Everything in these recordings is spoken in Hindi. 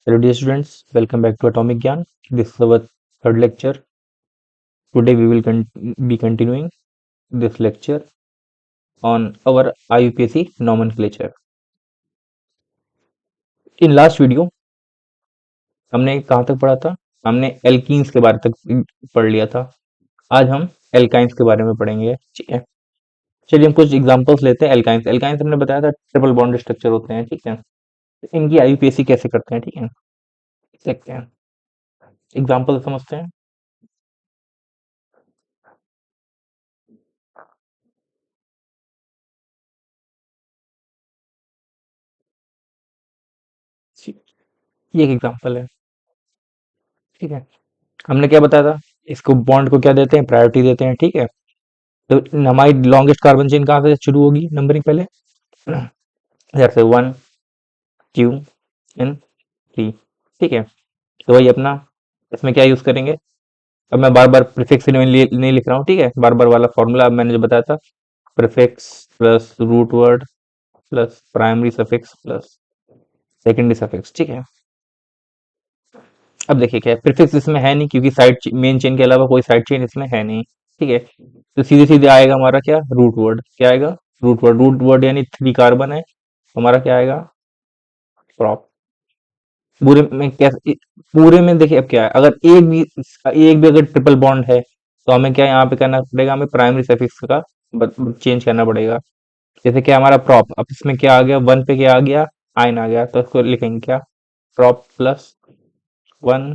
Hello dear students, welcome back to Atomic Gyan. This is our third lecture. Today we will be continuing this lecture on our IUPAC nomenclature. In last video हमने कहाँ तक पढ़ा था? हमने एल्कीन्स के बारे तक पढ़ लिया था. आज हम एल्काइंस के बारे में पढ़ेंगे. ठीक है, चलिए हम कुछ एग्जांपल्स लेते हैं. एल्काइंस एल्काइंस हमने बताया था ट्रिपल बॉन्ड स्ट्रक्चर होते हैं. ठीक है, इनकी आईयूपीएसी कैसे करते हैं. ठीक है, देखते हैं, एग्जाम्पल समझते हैं. ये एक एग्जाम्पल है. ठीक है, हमने क्या बताया था, इसको बॉन्ड को क्या देते हैं, प्रायोरिटी देते हैं. ठीक है, तो हमारी लॉन्गेस्ट कार्बन चेन कहाँ से शुरू होगी नंबरिंग पहले, जैसे 1 2 3. ठीक है, तो वही अपना इसमें क्या यूज करेंगे. अब मैं बार बार प्रीफिक्स नहीं लिख रहा हूँ. ठीक है, बार बार वाला फॉर्मूला अब मैंने जो बताया था, prefix plus root word plus primary suffix plus secondary suffix. ठीक है, अब देखिए क्या है, प्रीफिक्स इसमें है नहीं क्योंकि साइड मेन चेन के अलावा कोई साइड चेन इसमें है नहीं. ठीक है, तो सीधे सीधे आएगा हमारा क्या, रूट वर्ड. क्या आएगा, रूट वर्ड यानी 3 कार्बन है, हमारा क्या आएगा, प्रॉप. पूरे में कैसे, पूरे में देखिए अब क्या है, अगर एक भी अगर ट्रिपल बॉन्ड है तो हमें क्या यहाँ पे करना पड़ेगा, हमें प्राइमरी सफिक्स का चेंज करना पड़ेगा. जैसे क्या हमारा प्रॉप, अब इसमें क्या आ गया, 1 पे क्या आ गया, आइन आ गया, तो इसको लिखेंगे क्या, प्रॉप प्लस 1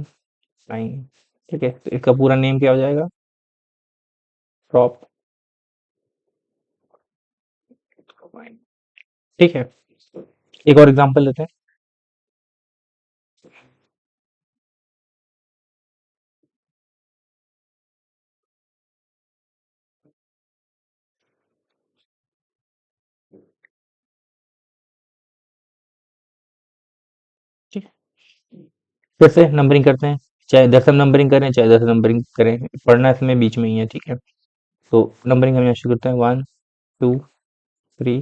9. ठीक है, तो इसका पूरा नेम क्या हो जाएगा, प्रॉप. ठीक है, एक और एग्जांपल लेते हैं. ठीक है, फिर से नंबरिंग करते हैं, चाहे दशम नंबरिंग करें चाहे दशम नंबरिंग करें, पढ़ना इसमें बीच में ही है. ठीक है, तो नंबरिंग हम यहाँ शुरू करते हैं, 1 2 3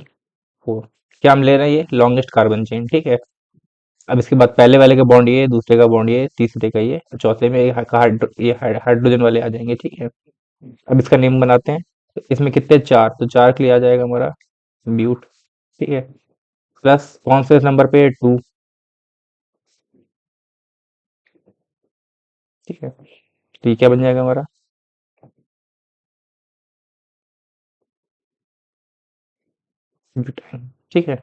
4. क्या हम ले रहे हैं, ये लॉन्गेस्ट कार्बन चेन. ठीक है, अब इसके बाद पहले वाले का बॉन्ड ये, दूसरे का बॉन्ड ये, तीसरे का ये, चौथे में ये हाइड्रोजन वाले आ जाएंगे. ठीक है, अब इसका नेम बनाते हैं. तो इसमें कितने, 4, तो 4 के लिए आ जाएगा हमारा ब्यूट. ठीक है, प्लस कौन से नंबर पे, 2. ठीक है, तो ये क्या बन जाएगा हमारा, ब्यूटाइन. ठीक है,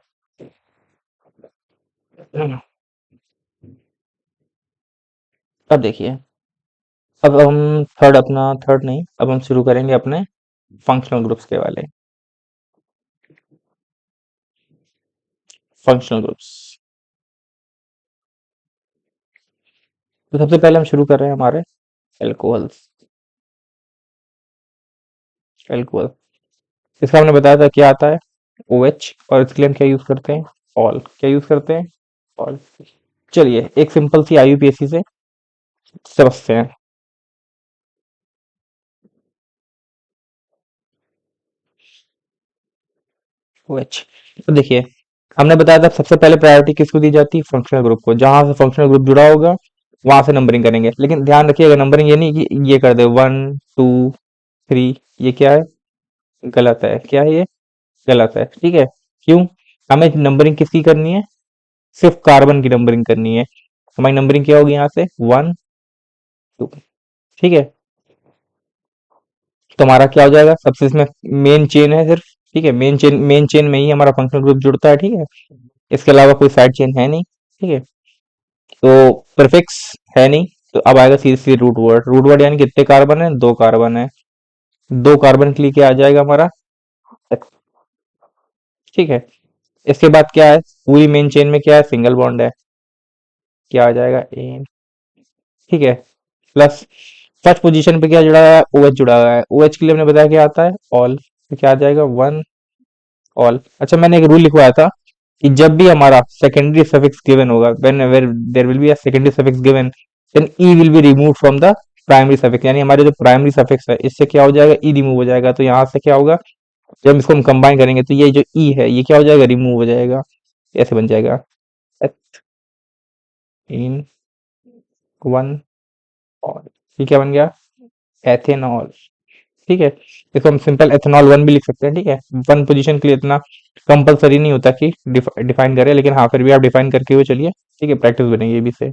अब देखिए, अब हम थर्ड नहीं, अब हम शुरू करेंगे अपने फंक्शनल ग्रुप्स के वाले. फंक्शनल ग्रुप्स, तो सबसे पहले हम शुरू कर रहे हैं हमारे एल्कोहल्स. एल्कोहल, इसका हमने बताया था क्या आता है, OH, और इसके लिए हम क्या यूज करते हैं, ऑल. क्या यूज करते हैं, ऑल. चलिए एक सिंपल सी आईयूपीएसी से समझते हैं. OH, तो देखिए हमने बताया था सबसे पहले प्रायोरिटी किसको दी जाती है, फंक्शनल ग्रुप को. जहां से फंक्शनल ग्रुप जुड़ा होगा वहां से नंबरिंग करेंगे. लेकिन ध्यान रखिएगा, नंबरिंग ये नहीं कि ये कर दे 1 2 3. ये क्या है, गलत है. क्या है ये, गलत है. ठीक है, क्यों, हमें नंबरिंग किसकी करनी है, सिर्फ कार्बन की नंबरिंग करनी है. हमारी नंबरिंग क्या होगी यहाँ से, 1 2. ठीक है, तो हमारा क्या हो जाएगा, सबसे इसमें मेन चेन है सिर्फ. ठीक है, मेन चेन में ही हमारा फंक्शनल ग्रुप जुड़ता है. ठीक है, इसके अलावा कोई साइड चेन है नहीं. ठीक है, तो प्रीफिक्स है नहीं, तो अब आएगा सीधे सीधे रूट वर्ड. रूट वर्ड यानी कितने कार्बन है, 2 कार्बन है. 2 कार्बन के लिए क्या आ जाएगा हमारा X. ठीक है, इसके बाद क्या है, पूरी मेन चेन में क्या है, सिंगल बॉन्ड है. क्या आ जाएगा, एन. ठीक है, प्लस फर्स्ट पोजीशन पे क्या जुड़ा हुआ है, OH जुड़ा हुआ है. OH के लिए हमने बताया क्या आता है, ऑल. तो क्या आ जाएगा, 1 ऑल. अच्छा, मैंने एक रूल लिखवाया था कि जब भी हमारा सेकेंडरी सफिक्स गिवन होगा, whenever there will be a secondary suffix given, then e will be removed from the primary suffix. यानी हमारे जो प्राइमरी सफिक्स है इससे क्या हो जाएगा, ई रिमूव हो जाएगा. तो यहाँ से क्या होगा, जब इसको हम कंबाइन करेंगे तो ये जो ई है ये क्या हो जाएगा, रिमूव हो जाएगा. ऐसे बन जाएगा. इन वन ऑल, ये क्या बन गया? एथेनॉल। ठीक है, इसको हम सिंपल एथेनॉल वन भी लिख सकते हैं। ठीक है, वन पोजीशन के लिए इतना कंपलसरी नहीं होता कि डिफाइन करें, लेकिन हाँ फिर भी आप डिफाइन करके हुए चलिए। ठीक है, प्रैक्टिस बनेगी ये भी से।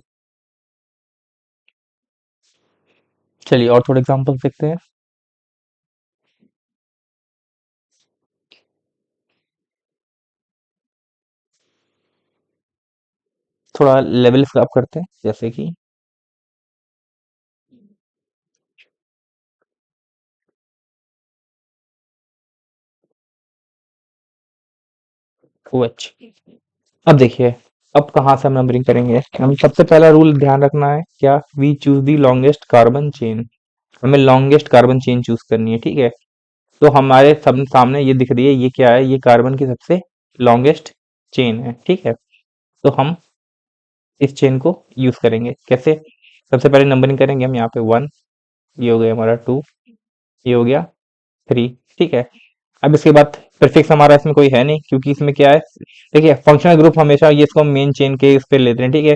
चलिए और थोड़े एग्जांपल्स देखते हैं। थोड़ा लेवल अप करते हैं, जैसे कि OH। अब देखिए, अब कहाँ से हम नंबरिंग करेंगे? हम सबसे पहला रूल ध्यान रखना है क्या? We choose the longest carbon chain. हमें लॉन्गेस्ट कार्बन चेन चूज करनी है। ठीक है, तो हमारे सब सामने ये दिख रही है, ये क्या है? ये कार्बन की सबसे लॉन्गेस्ट चेन है। ठीक है, तो हम इस चेन को यूज करेंगे कैसे? सबसे पहले नंबरिंग करेंगे हम यहाँ पे वन, ये हो गया हमारा टू, ये हो गया थ्री। ठीक है, अब इसके बाद प्रीफिक्स हमारा इसमें कोई है नहीं, क्योंकि इसमें क्या है? देखिए, फंक्शनल ग्रुप हमेशा ये इसको मेन चेन के इस पे लेते हैं। ठीक है,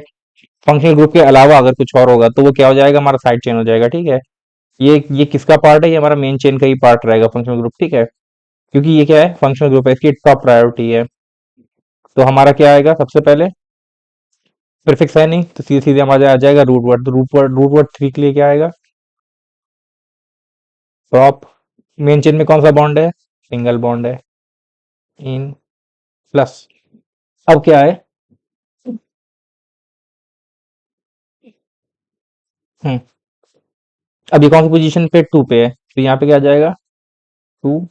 फंक्शनल ग्रुप के अलावा अगर कुछ और होगा तो वो क्या हो जाएगा? हमारा साइड चेन हो जाएगा। ठीक है, ये किसका पार्ट है? ये हमारा मेन चेन का ही पार्ट रहेगा, फंक्शनल ग्रुप। ठीक है, क्योंकि ये क्या है? फंक्शनल ग्रुप है, इसकी टॉप प्रायोरिटी है। तो हमारा क्या आएगा सबसे पहले? प्रीफिक्स है नहीं, तो सीधे सीधे हमारा आ जाएगा रूट वर्ड। तो रूट वर्ड थ्री के लिए क्या आएगा? प्रॉप। मेन चेन में कौन सा बॉन्ड है? सिंगल बॉन्ड है। In plus. अब क्या है? हम्म, अब ये कौन सी पोजीशन पे? टू पे है, तो यहाँ पे क्या आ जाएगा? Two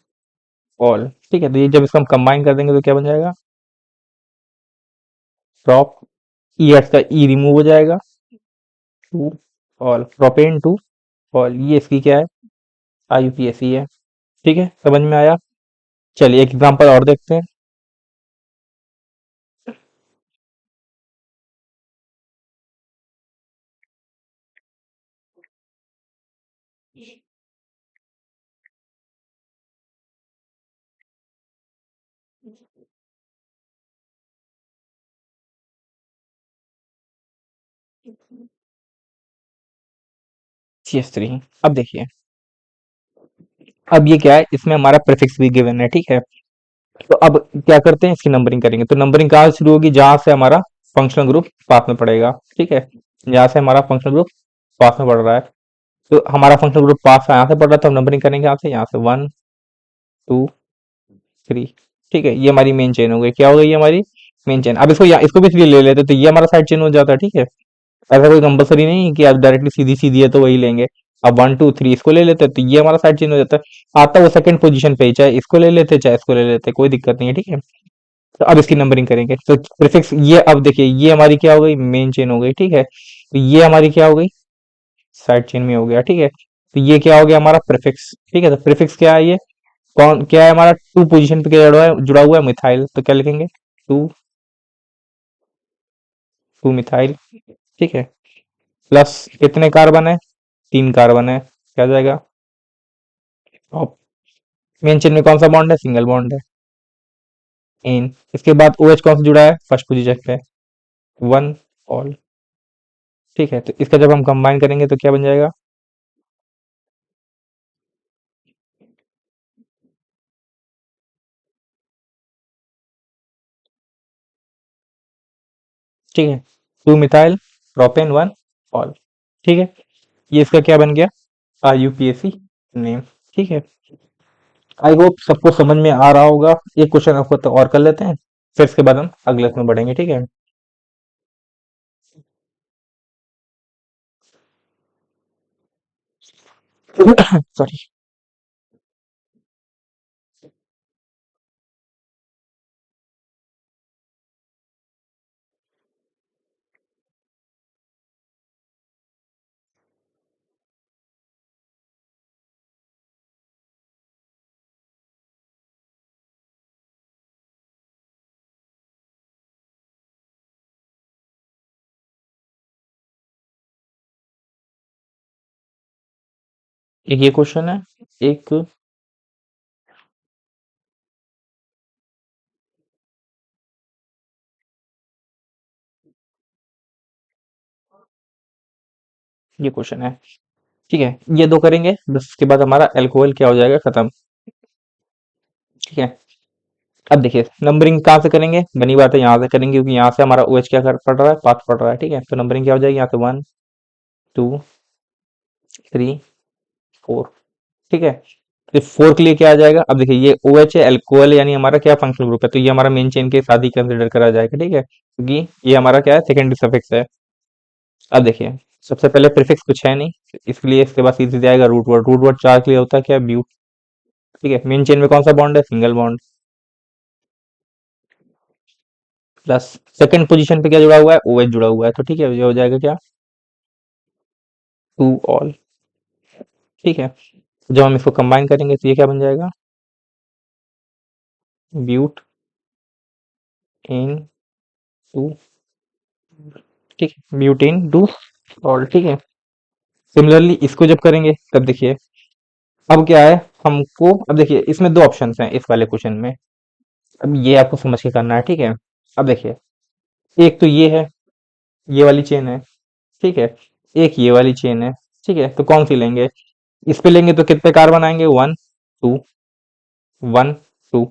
ol. ठीक है, तो ये जब इसको हम कंबाइन कर देंगे तो क्या बन जाएगा? प्रॉप। ई एच का ई रिमूव हो जाएगा। Two ol, propane two ol, ये इसकी क्या है? IUPAC है। ठीक है, समझ में आया? चलिए एक एग्जांपल और देखते हैं। CS3। अब देखिए, अब ये क्या है? इसमें हमारा प्रीफिक्स भी गिवन है। ठीक है, तो अब क्या करते हैं? इसकी नंबरिंग करेंगे। तो नंबरिंग कहाँ से शुरू होगी? जहां से हमारा फंक्शनल ग्रुप पास में पड़ेगा। ठीक है, जहां से हमारा फंक्शनल ग्रुप पास में पड़ रहा है, तो हमारा फंक्शनल ग्रुप पास यहाँ से पड़ रहा है, तो हम नंबरिंग करेंगे यहाँ से। यहाँ से वन, टू, थ्री। ठीक है, ये हमारी मेन चेन हो गई। क्या हो गई? ये हमारी मेन चेन। अब इसको भी इसलिए ले लेते, तो ये हमारा साइड चेन हो जाता है। ठीक है, ऐसा कोई कंपलसरी नहीं है कि आप डायरेक्टली सीधी सीधी है तो वही लेंगे। अब वन टू थ्री इसको ले लेते हैं, तो ये हमारा साइड चेन हो जाता है। आता वो सेकंड पोजीशन पे ही, चाहे इसको ले लेते चाहे इसको ले लेते, कोई दिक्कत नहीं है। ठीक है, तो अब इसकी नंबरिंग करेंगे। तो प्रीफिक्स ये, अब देखिए ये हमारी क्या हो गई? मेन चेन हो गई। ठीक है, तो ये हमारी क्या हो गई? साइड चेन में हो गया। ठीक है, तो ये क्या हो गया? हमारा प्रीफिक्स। ठीक है, तो प्रीफिक्स क्या है? ये कौन क्या है? हमारा टू पोजीशन पे क्या जुड़ा हुआ है? मिथाइल। तो क्या लिखेंगे? Two, two methyl. ठीक है, प्लस कितने कार्बन है? तीन कार्बन है। क्या आ जाएगा? मेन चेन में कौन सा बॉन्ड है? सिंगल बॉन्ड है। इन, इसके बाद OH कौन सा जुड़ा है फर्स्ट पोजीशन पे? One all. ठीक है, तो इसका जब हम कंबाइन करेंगे तो क्या बन जाएगा? ठीक है, to methyl propane one all. ठीक है, ये इसका क्या बन गया? IUPAC name. ठीक है, आई होप सबको समझ में आ रहा होगा। एक क्वेश्चन आपको तो और कर लेते हैं, फिर इसके बाद हम अगले में बढ़ेंगे। ठीक है। सॉरी। एक ये क्वेश्चन है, एक ये क्वेश्चन है। ठीक है, ये दो करेंगे, बस उसके बाद हमारा अल्कोहल क्या हो जाएगा, खत्म। ठीक है, अब देखिए नंबरिंग कहाँ से करेंगे, बनी बात है यहाँ से करेंगे, क्योंकि यहाँ से हमारा OH क्या पड़ रहा है, पाथ पड़ रहा है। ठीक है, तो नंबरिंग क्या हो जाएगी यहाँ से, 1 2 3 4। ठीक है, फिर 4 के लिए क्या आ जाएगा, अब देखिए ये OH है, अल्कोहल यानी हमारा क्या फंक्शनल ग्रुप है, तो ये हमारा मेन चेन के साथ ही कंसिडर करा जाएगा। ठीक है, क्योंकि ये हमारा क्या है, सेकेंडरी सफिक्स है। अब देखिए, सबसे पहले प्रीफिक्स कुछ है नहीं, इसलिए इसके बाद सीधे जाएगा रूट वर्ड। रूट वर्ड चार के लिए होता है क्या, ब्यूट। ठीक है, मेन चेन में कौन सा बॉन्ड है, single bond. Plus second position पे क्या जुड़ा हुआ है, OH जुड़ा हुआ है, तो ठीक है, ये हो जाएगा क्या, 2 ऑल। ठीक है, जब हम इसको कंबाइन करेंगे तो ये क्या बन जाएगा, ब्यूट इन टू। ठीक है, ब्यूटेन टू ऑल। ठीक है, सिमिलरली इसको जब करेंगे तब देखिए, अब क्या है हमको, अब देखिए इसमें दो ऑप्शंस हैं इस वाले क्वेश्चन में। अब ये आपको समझ के करना है। ठीक है, अब देखिए, एक तो ये है, ये वाली चेन है। ठीक है, एक ये वाली चेन है। ठीक है, तो कौन सी लेंगे, इस पे लेंगे तो कितने कार्बन आएंगे, 1 2 1 2।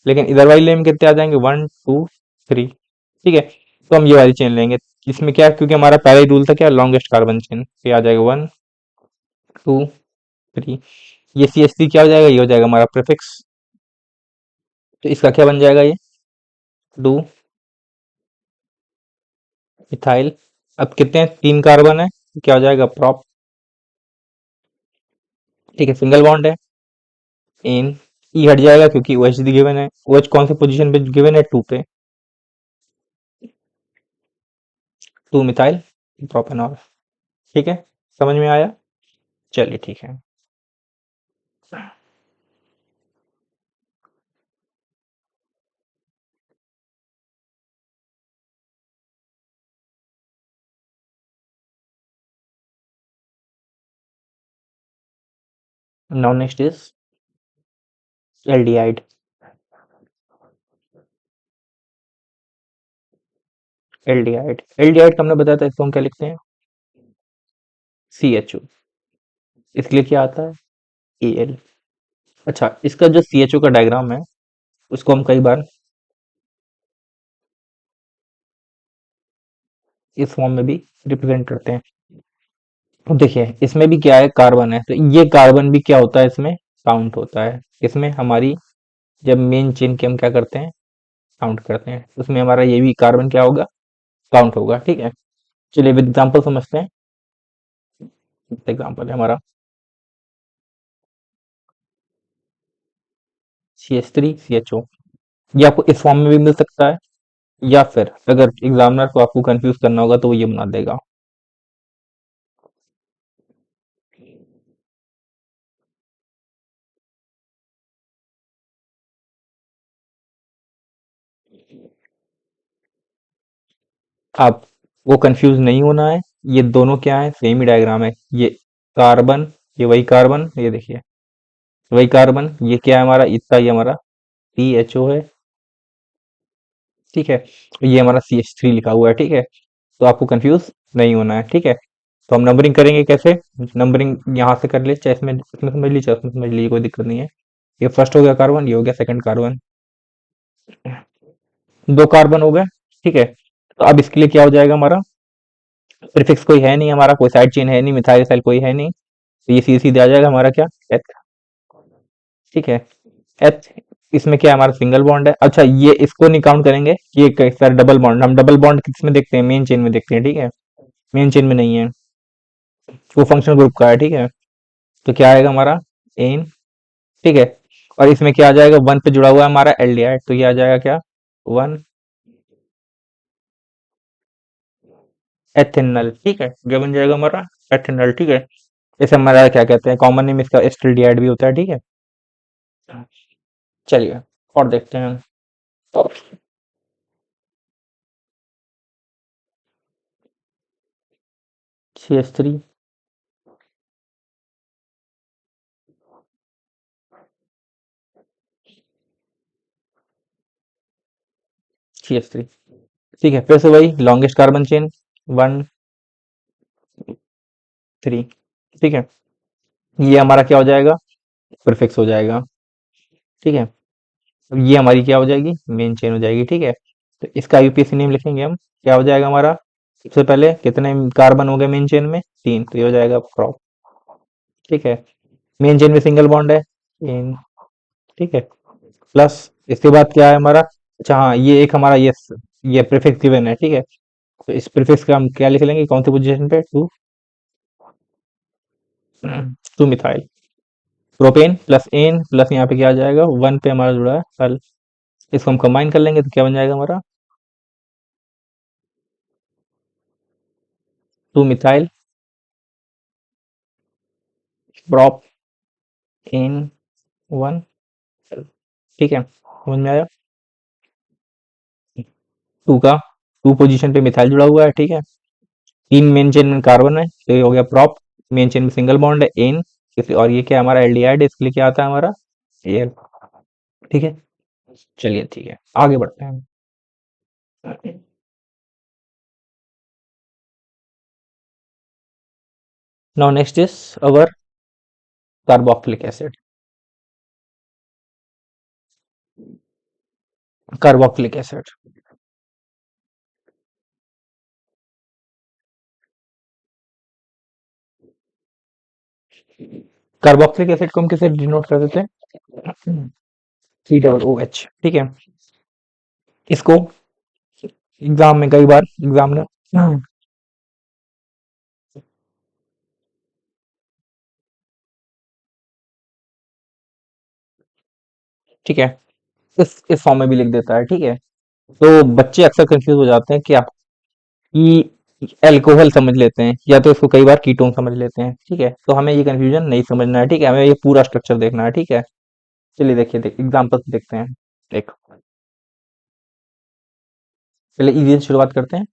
लेकिन इधर वाली लेन में कितने आ जाएंगे, 1 2 3। ठीक है, तो हम ये वाली चेन लेंगे। इसमें क्या है, क्योंकि हमारा पहला ही रूल था क्या, लॉन्गेस्ट कार्बन चेन, ये आ जाएगा 1 2 3। ये CH3 क्या हो जाएगा, ये हो जाएगा हमारा प्रीफिक्स। तो इसका क्या बन जाएगा, ये डू इथाइल। अब कितने हैं, 3 कार्बन है, तो क्या हो जाएगा, प्रॉप। ठीक है, सिंगल बॉन्ड है, इन। ई हट जाएगा क्योंकि OH गिवन है। OH कौन सी पोजीशन पे गिवन है, 2 पे, 2 मिथाइल प्रोपेनॉल। ठीक है, समझ में आया, चलिए ठीक है। Now next is aldehyde. Aldehyde का हमने बताया था, इसको हम क्या लिखते हैं, CHO। इसके लिए क्या आता है, Al। अच्छा, इसका जो CHO का डायग्राम है, उसको हम कई बार इस फॉर्म में भी रिप्रेजेंट करते हैं। तो देखिए इसमें भी क्या है, कार्बन है, तो ये कार्बन भी क्या होता है, इसमें काउंट होता है। इसमें हमारी जब मेन चेन के हम क्या करते हैं, काउंट करते हैं, उसमें हमारा ये भी कार्बन क्या होगा, काउंट होगा। ठीक है, चलिए विद एग्जाम्पल समझते हैं। एग्जाम्पल है हमारा CH3CHO। ये आपको इस फॉर्म में भी मिल सकता है, या फिर अगर एग्जामिनर को आपको कंफ्यूज करना होगा तो वो ये बना देगा। आप वो कंफ्यूज नहीं होना है, ये दोनों क्या है, सेम ही डायग्राम है। ये कार्बन, ये वही कार्बन, ये देखिए वही कार्बन, ये क्या है हमारा, इतना ये हमारा CHO है। ठीक है, ये हमारा CH3 लिखा हुआ है। ठीक है, तो आपको कंफ्यूज नहीं होना है। ठीक है, तो हम नंबरिंग करेंगे कैसे, नंबरिंग यहाँ से कर ले, चाहे इसमें इसमें समझ लीजिए, चाहे उसमें समझ लीजिए, कोई दिक्कत नहीं है। ये फर्स्ट हो गया कार्बन, ये हो गया सेकंड कार्बन, 2 कार्बन हो गए। ठीक है, तो अब इसके लिए क्या हो जाएगा हमारा, प्रीफिक्स कोई है नहीं हमारा, कोई साइड चेन है नहीं, मिथाइल साइल कोई है नहीं, तो ये सीधे सीधे आ जाएगा हमारा क्या, एथ। ठीक है, एथ। इसमें क्या है, हमारा सिंगल बॉन्ड है। अच्छा, ये इसको नहीं काउंट करेंगे, ये सर डबल बॉन्ड, हम डबल बॉन्ड किस में देखते हैं, मेन चेन में देखते हैं। ठीक है, मेन चेन में नहीं है, वो फंक्शनल ग्रुप का है। ठीक है, तो क्या आएगा हमारा, एन। ठीक है, और इसमें क्या आ जाएगा, 1 पे जुड़ा हुआ है हमारा एल्डिहाइड, तो ये आ जाएगा क्या, 1 एथेनल। ठीक है, ये बन जाएगा हमारा एथेनल। ठीक है, इसे हमारा क्या कहते हैं, कॉमन नेम इसका एस्टल्डिहाइड भी होता है। ठीक है, चलिए और देखते हैं। CH3, CH3। ठीक है, फिर से वही लॉन्गेस्ट कार्बन चेन, 1 3। ठीक है, ये हमारा क्या हो जाएगा, प्रीफिक्स हो जाएगा। ठीक है, अब ये हमारी क्या हो जाएगी, मेन चेन हो जाएगी। ठीक है, तो इसका यूपीएससी नेम लिखेंगे हम, क्या हो जाएगा हमारा, सबसे पहले कितने कार्बन हो गए मेन चेन में, 3, तो ये हो जाएगा prop। ठीक है, मेन चेन में सिंगल बॉन्ड है इन। ठीक है, प्लस इसके बाद क्या है हमारा, अच्छा हाँ, ये एक हमारा ये प्रीफिक्स गिवन है। ठीक है, तो इस प्रीफिक्स का हम क्या लिख लेंगे, कौन सी पोजीशन पे, two, two methyl propane plus n plus यहाँ पे क्या आ जाएगा, 1 पे हमारा जुड़ा है हल। इसको हम कंबाइन कर लेंगे तो क्या बन जाएगा हमारा, 2 मिथाइल प्रोप एन 1। ठीक है, समझ में आया। टू का, टू पोजीशन पे मिथाइल जुड़ा हुआ है। ठीक है, 3 मेन चेन में कार्बन है, तो ये हो गया प्रॉप, मेन चेन में सिंगल बॉन्ड है एन, और ये क्या है हमारा एल्डिहाइड है, इसके लिए क्या आता है हमारा एल। ठीक है, चलिए ठीक है, आगे बढ़ते हैं। Now next is our carboxylic acid. Carboxylic acid, carboxylic acid को हम किसे डिनोट कर देते हैं, COOH। ठीक है, इसको एग्जाम में कई बार एग्जाम में, ठीक है, इस फॉर्म में भी लिख देता है। ठीक है, तो बच्चे अक्सर कंफ्यूज हो जाते हैं कि आप कि अल्कोहल समझ लेते हैं या तो इसको कई बार कीटोन समझ लेते हैं। ठीक है, तो हमें ये कंफ्यूजन नहीं समझना है। ठीक है, हमें ये पूरा स्ट्रक्चर देखना है। ठीक है, चलिए देखिए, एग्जाम्पल देखते हैं। एक, पहले इजी से शुरुआत करते हैं।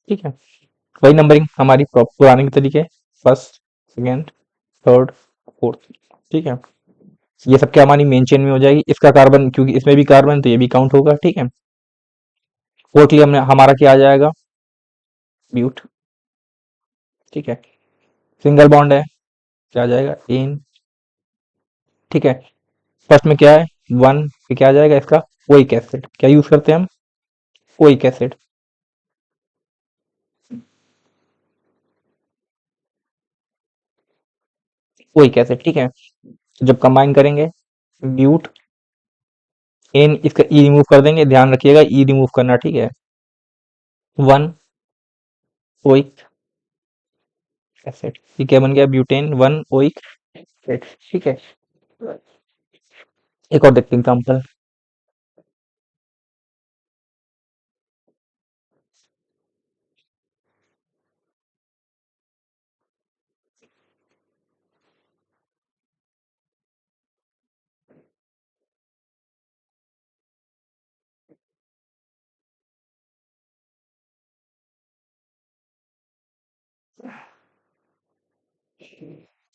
ठीक है, वही नंबरिंग हमारी पुराने के तरीके, फर्स्ट, सेकेंड, थर्ड, फोर्थ। ठीक है, ये सब क्या हमारी मेन चेन में हो जाएगी, इसका कार्बन क्योंकि इसमें भी कार्बन तो ये भी काउंट होगा। ठीक है, फोर्थली हमने हमारा क्या आ जाएगा, ब्यूट। ठीक है, सिंगल बॉन्ड है, क्या आ जाएगा, एन। ठीक है, फर्स्ट में क्या है, 1 पे क्या आ जाएगा इसका, ओइक एसिड। क्या यूज करते हैं हम, ओइक एसिड। Oic acid. ठीक है, जब कंबाइन करेंगे, ब्यूट एन, इसका ई रिमूव कर देंगे, ध्यान रखिएगा ई रिमूव करना। ठीक है, 1 ओइक एसिड, ये क्या बन गया, ब्यूटेन 1 ओइक एसिड। ठीक है, एक और देखते हैं एग्जाम्पल।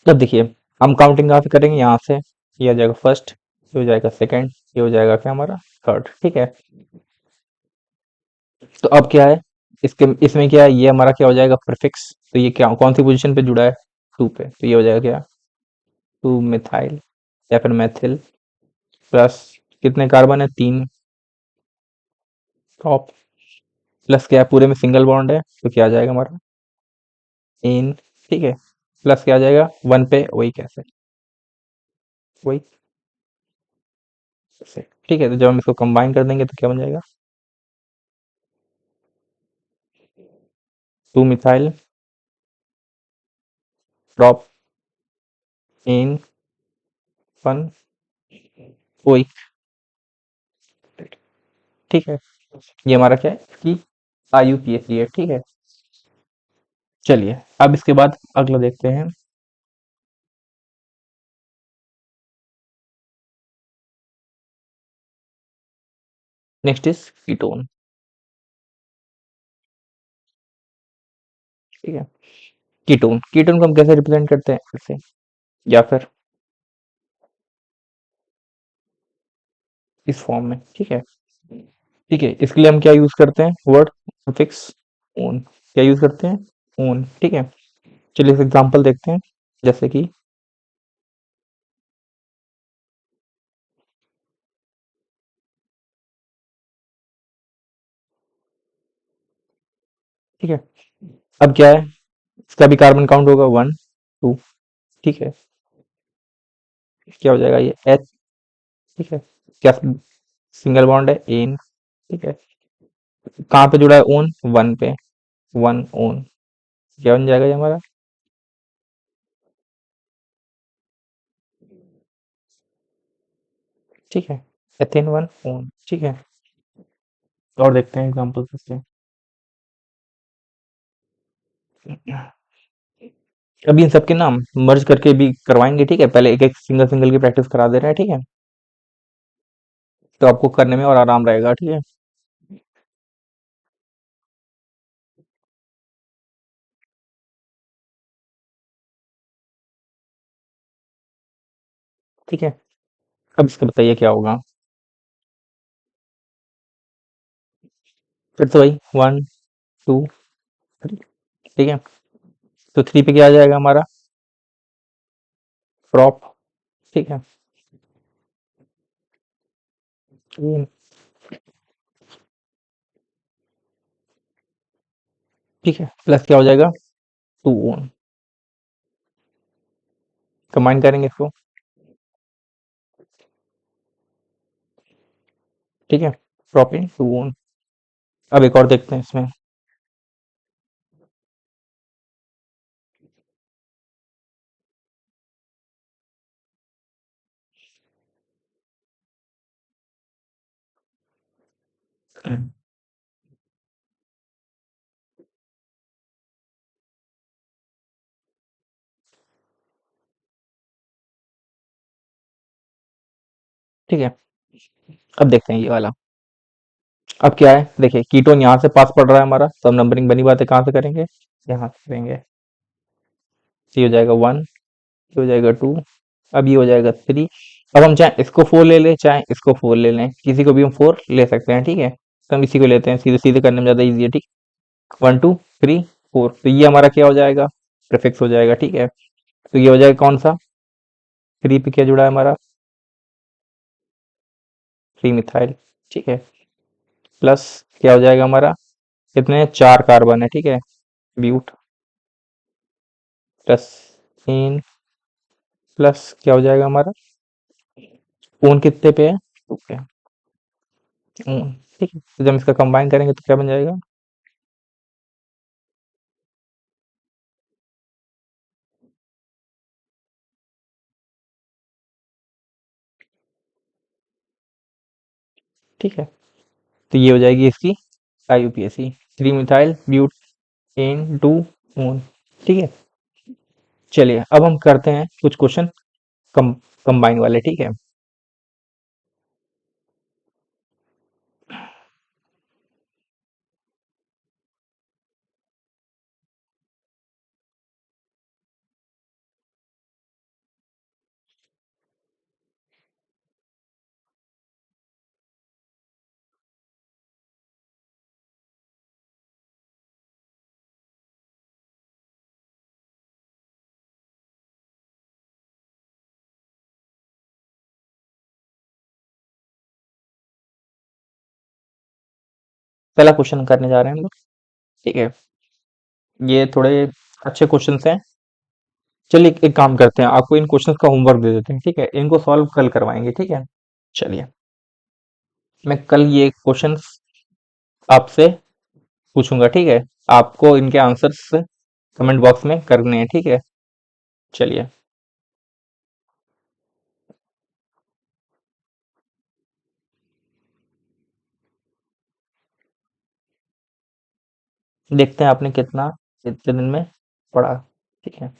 अब देखिए, हम काउंटिंग कहाँ से करेंगे, यहाँ से, ये हो जाएगा फर्स्ट, ये हो जाएगा सेकंड, ये हो जाएगा क्या हमारा थर्ड। ठीक है, तो अब क्या है, इसके इसमें क्या है, ये हमारा क्या हो जाएगा, प्रीफिक्स। तो ये क्या कौन सी पोजीशन पे जुड़ा है, 2 पे, तो ये हो जाएगा क्या, 2 मिथाइल या फिर मैथिल प्लस, कितने कार्बन है, 3 टॉप, प्लस क्या है, पूरे में सिंगल बॉन्ड है, तो क्या आ जाएगा हमारा एन। ठीक है, प्लस क्या आ जाएगा, 1 पे वही कैसे, वही से। ठीक है, तो जब हम इसको कंबाइन कर देंगे तो क्या बन जाएगा, 2 मिथाइल ड्रॉप इन 1 वही। ठीक है, ये हमारा क्या है कि IUPAC है। ठीक है, चलिए अब इसके बाद अगला देखते हैं। Next is ketone. ठीक है, कीटोन, कीटोन को हम कैसे रिप्रेजेंट करते हैं ऐसे, या फिर इस फॉर्म में, ठीक है। ठीक है, इसके लिए हम क्या यूज करते हैं, वर्ड फिक्स ओन, क्या यूज करते हैं, ओन, ठीक है। चलिए एग्जांपल देखते हैं, जैसे कि ठीक है, अब क्या है, इसका भी कार्बन काउंट होगा 1 2, ठीक है। क्या हो जाएगा ये एच, ठीक है। क्या सिंगल बॉन्ड है, एन, ठीक है। कहाँ पे जुड़ा है, ओन, वन पे, वन ओन, क्या बन जाएगा ये हमारा, ठीक है, एथेन वन ओन, ठीक है। और देखते हैं एग्जांपल से। अभी इन सबके नाम मर्ज करके भी करवाएंगे, ठीक है। पहले एक एक सिंगल सिंगल की प्रैक्टिस करा दे रहे हैं, ठीक है। तो आपको करने में और आराम रहेगा, ठीक है। ठीक है, अब इसका बताइए क्या होगा। फिर तो वही 1 2 3, ठीक है। तो 3 पे क्या आ जाएगा हमारा, प्रॉप, ठीक है। हम्म, ठीक है, प्लस क्या हो जाएगा, 2 ओन, कंबाइन करेंगे इसको, ठीक है, प्रॉप इन 2 ओन। अब एक और देखते हैं इसमें। ठीक है, अब देखते हैं ये वाला। अब क्या है, देखिए कीटोन यहाँ से पास पड़ रहा है हमारा, तो हम नंबरिंग बनी बात है, कहाँ से करेंगे, यहाँ से करेंगे। ये हो जाएगा 1, ये हो जाएगा 2, अब ये हो जाएगा 3। अब हम चाहे इसको 4 ले लें, चाहे इसको 4 ले लें, किसी को भी हम 4 ले सकते हैं, ठीक है। तो हम इसी को लेते हैं, सीधे सीधे करने में ज़्यादा ईजी है, ठीक। 1 2 3 4, तो ये हमारा क्या हो जाएगा, प्रीफिक्स हो जाएगा, ठीक है। तो ये हो जाएगा कौन सा, 3 पे क्या जुड़ा है हमारा, 3 मिथाइल, ठीक है। प्लस क्या हो जाएगा हमारा, कितने 4 कार्बन है, ठीक है, ब्यूट, प्लस इन, प्लस क्या हो जाएगा हमारा, ऊन कितने पे है, 2 पे, ऊन, ठीक है। तो जब हम इसका कंबाइन करेंगे तो क्या बन जाएगा, ठीक है। तो ये हो जाएगी इसकी IUPAC, 3 मिथाइल ब्यूट एन 2 ऊन, ठीक है। चलिए अब हम करते हैं कुछ क्वेश्चन कम कंबाइन वाले, ठीक है। पहला क्वेश्चन करने जा रहे हैं हम लोग, ठीक है। ये थोड़े अच्छे क्वेश्चंस हैं। चलिए एक काम करते हैं, आपको इन क्वेश्चंस का होमवर्क दे देते हैं, ठीक है। इनको सॉल्व कल करवाएंगे, ठीक है। चलिए, मैं कल ये क्वेश्चंस आपसे पूछूंगा, ठीक है। आपको इनके आंसर्स कमेंट बॉक्स में करने हैं, ठीक है। चलिए, देखते हैं आपने कितना इतने दिन में पढ़ा, ठीक है।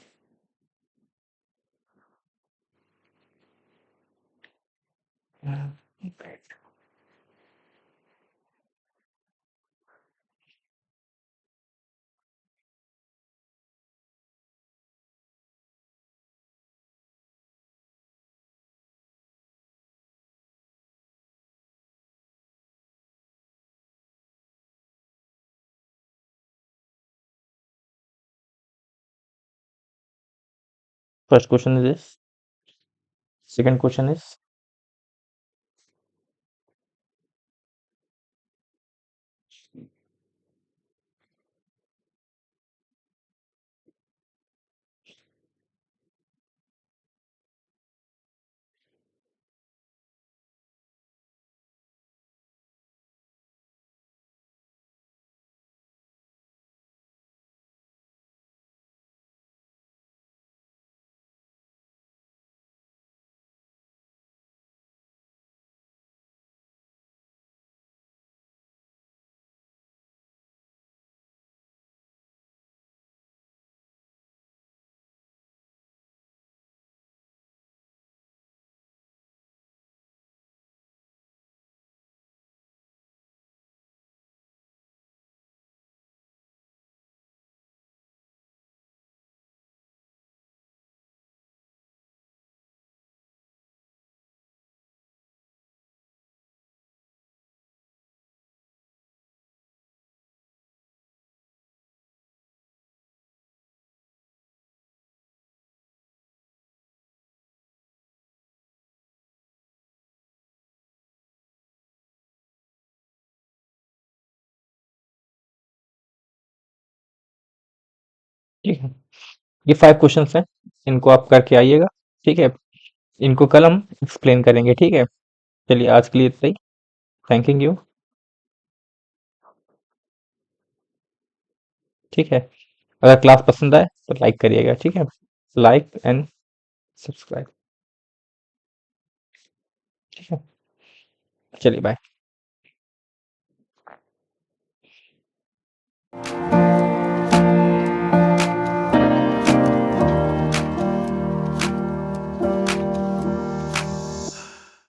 First question is this, second question is, ठीक है। ये 5 क्वेश्चंस हैं, इनको आप करके आइएगा, ठीक है? इनको कल हम एक्सप्लेन करेंगे, ठीक है? चलिए आज के लिए इतना ही। थैंकिंग यू, ठीक है? अगर क्लास पसंद आए तो लाइक करिएगा, ठीक है? लाइक एंड सब्सक्राइब, ठीक है? चलिए बाय।